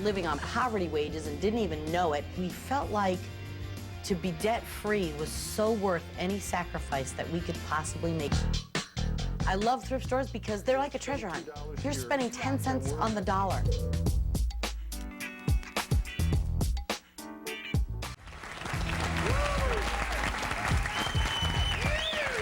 living on poverty wages and didn't even know it. We felt like to be debt-free was so worth any sacrifice that we could possibly make. I love thrift stores because they're like a treasure hunt. You're spending 10 cents on the dollar.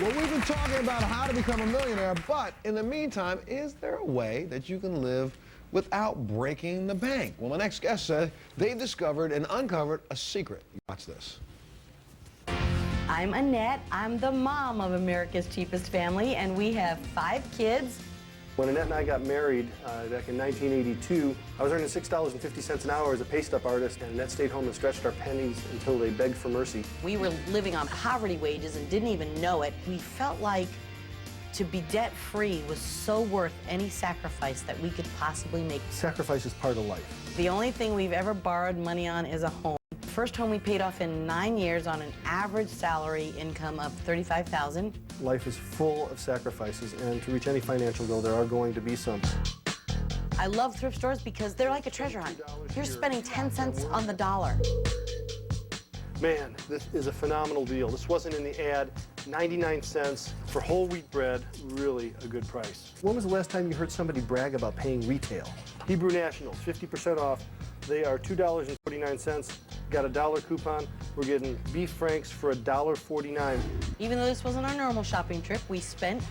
Well, we've been talking about how to become a millionaire, but in the meantime, is there a way that you can live without breaking the bank? Well, my next guest said they've discovered and uncovered a secret. Watch this. I'm Annette. I'm the mom of America's Cheapest Family, and we have 5 kids. When Annette and I got married back in 1982, I was earning $6.50 an hour as a paste-up artist, and Annette stayed home and stretched our pennies until they begged for mercy. We were living on poverty wages and didn't even know it. We felt like to be debt-free was so worth any sacrifice that we could possibly make. Sacrifice is part of life. The only thing we've ever borrowed money on is a home. First home we paid off in 9 years on an average salary income of $35,000. Life is full of sacrifices, and to reach any financial goal, there are going to be some. I love thrift stores because they're like a treasure hunt. You're spending 10 cents on the dollar. Man, this is a phenomenal deal. This wasn't in the ad. 99 cents for whole wheat bread, really a good price. When was the last time you heard somebody brag about paying retail? Hebrew Nationals, 50% off. They are $2.49. Got a dollar coupon. We're getting beef franks for $1.49. Even though this wasn't our normal shopping trip, we spent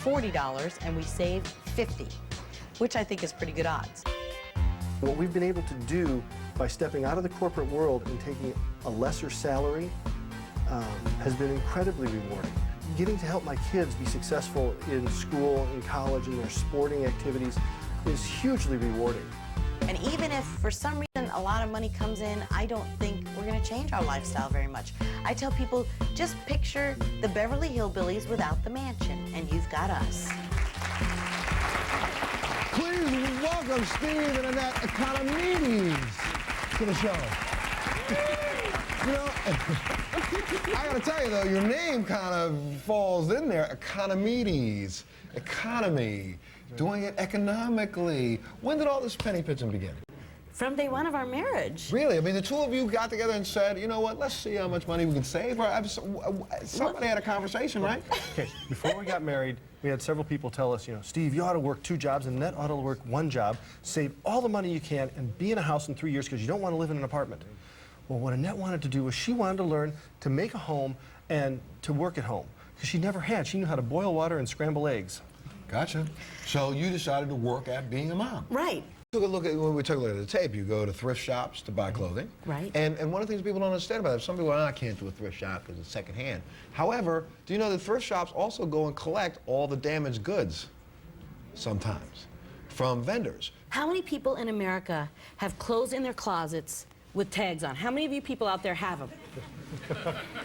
$40 and we saved $50, which I think is pretty good odds. What we've been able to do by stepping out of the corporate world and taking a lesser salary has been incredibly rewarding. Getting to help my kids be successful in school, in college, in their sporting activities is hugely rewarding. And even if for some reason a lot of money comes in, I don't think we're going to change our lifestyle very much. I tell people, just picture the Beverly Hillbillies without the mansion, and you've got us. Please welcome Steve and Annette Economides to the show. You know, I gotta tell you though, your name kind of falls in there. Economides, economy, doing it economically. When did all this penny pinching begin? From day one of our marriage. Really? I mean, the two of you got together and said, you know what, let's see how much money we can save. Or somebody had a conversation, right? Okay, before we got married, we had several people tell us, you know, Steve, you ought to work 2 jobs, and Annette ought to work 1 job, save all the money you can, and be in a house in 3 years because you don't want to live in an apartment. Well, what Annette wanted to do was she wanted to learn to make a home and to work at home because she never had. She knew how to boil water and scramble eggs. Gotcha. So you decided to work at being a mom. Right. Took a look at, when we took a look at the tape, you go to thrift shops to buy clothing. Right. And one of the things people don't understand about it, some people are, I can't do a thrift shop because it's secondhand. However, do you know that thrift shops also go and collect all the damaged goods sometimes from vendors? How many people in America have clothes in their closets with tags on? How many of you people out there have them?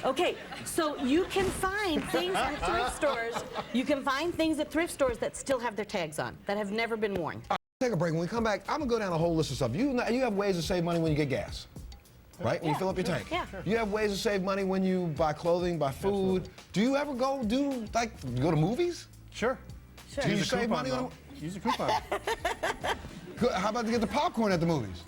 Okay, so you can find things at thrift stores. You can find things at thrift stores that still have their tags on, that have never been worn. Take a break. When we come back, I'm going to go down a whole list of stuff. You have ways to save money when you get gas, right? When you fill up your tank. Yeah. You have ways to save money when you buy clothing, buy food. Absolutely. Do you ever go go to movies? Sure. Sure. Do you Use a save coupon, money on though. Use a coupon. How about to get the popcorn at the movies?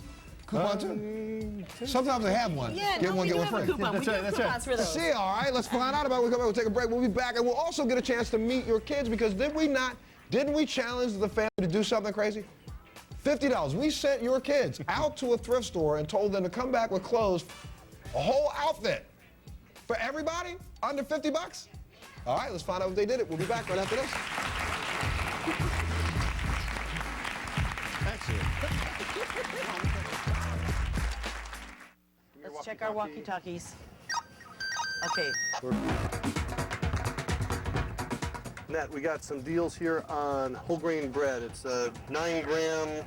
Coupon too? Sometimes they have one. Yeah, Get no, one, we get do one have a free. coupon. We do have coupons for those. See, all right, let's find out about it. We'll come back, we'll take a break, we'll be back, and we'll also get a chance to meet your kids because didn't we challenge the family to do something crazy? $50. We sent your kids out to a thrift store and told them to come back with clothes, a whole outfit. For everybody, under 50 bucks? All right, let's find out if they did it. We'll be back right after this. Let's check our walkie-talkies. Okay. Annette, we got some deals here on whole grain bread. It's 9 grain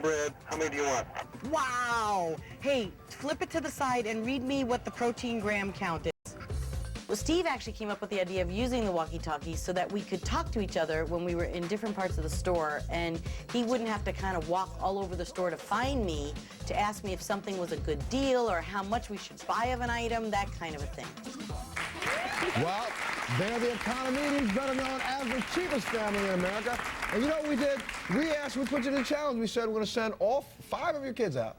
bread. How many do you want? Wow. Hey, flip it to the side and read me what the protein gram count is. Well, Steve actually came up with the idea of using the walkie-talkies so that we could talk to each other when we were in different parts of the store, and he wouldn't have to kind of walk all over the store to find me to ask me if something was a good deal or how much we should buy of an item, that kind of a thing. Well, They're the Economides, better known as the cheapest family in America. And you know what we did? We put you to the challenge. We said we're going to send all 5 of your kids out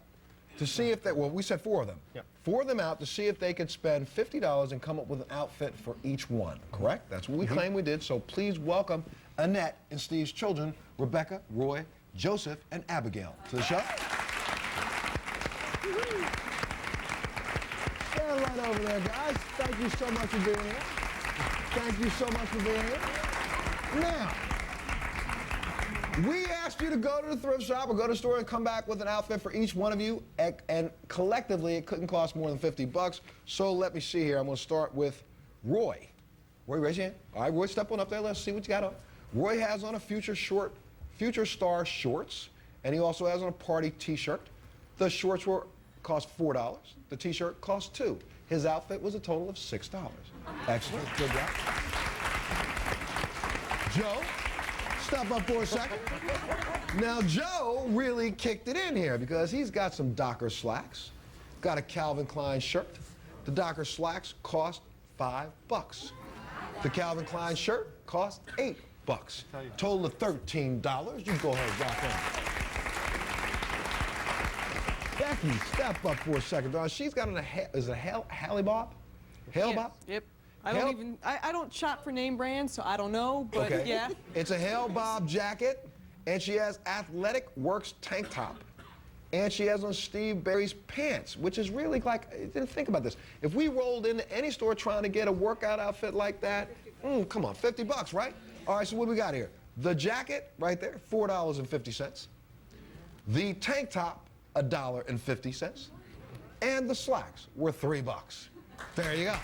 to see if they, well, we said 4 of them. Yep. 4 of them out to see if they could spend $50 and come up with an outfit for each one, correct? That's what we claim we did, so please welcome Annette and Steve's children, Rebecca, Roy, Joseph, and Abigail to the show. Stand right over there, guys. Thank you so much for being here. Thank you so much for being here. Now, we asked you to go to the thrift shop or go to the store and come back with an outfit for each one of you, and collectively it couldn't cost more than $50. So let me see here. I'm going to start with Roy. Roy, raise your hand. All right, Roy, step on up there. Let's see what you got on. Roy has on a Future Star shorts, and he also has on a party T-shirt. The shorts cost $4. The T-shirt cost $2. His outfit was a total of $6. Excellent. Good job. Joe, step up for a second. Now, Joe really kicked it in here because he's got some Docker slacks, got a Calvin Klein shirt. The Docker slacks cost $5. The Calvin Klein shirt cost $8. Total of $13. You go ahead, rock on. Becky, step up for a second. She's got on is it a Hallie Bob? Hallie Bob? Yep. I don't shop for name brands, so I don't know, but okay. yeah. It's a Hale Bob jacket, and she has Athletic Works tank top. And she has on Steve Barry's pants, which is really like, think about this. If we rolled into any store trying to get a workout outfit like that, come on, $50, right? All right, so what do we got here? The jacket, right there, $4.50. The tank top, $1.50. And the slacks were $3. There you go.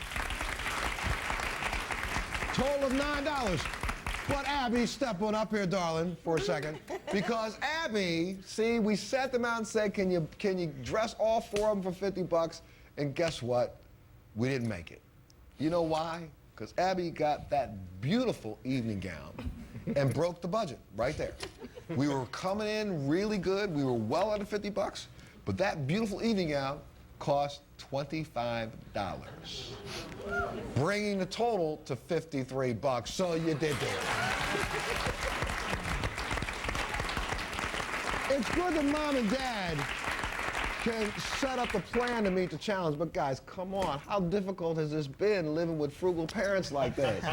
Total of $9. But Abby, step on up here, darling, for a second. Because Abby, see, we set them out and said, can you dress all 4 of them for $50? And guess what? We didn't make it. You know why? Because Abby got that beautiful evening gown and broke the budget right there. We were coming in really good. We were well under $50. But that beautiful evening gown cost $25, bringing the total to $53. So you did it. It's good that Mom and Dad can set up a plan to meet the challenge, but guys, come on, how difficult has this been living with frugal parents like this?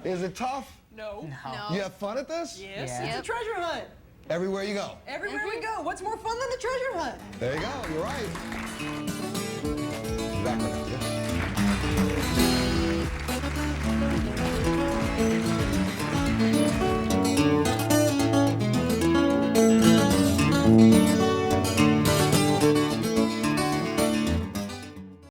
Is it tough? No. You have fun at this? Yes, Yeah. it's a treasure hunt. Everywhere you go. Everywhere we go. What's more fun than the treasure hunt? There you go, you're right. Back on it, yes.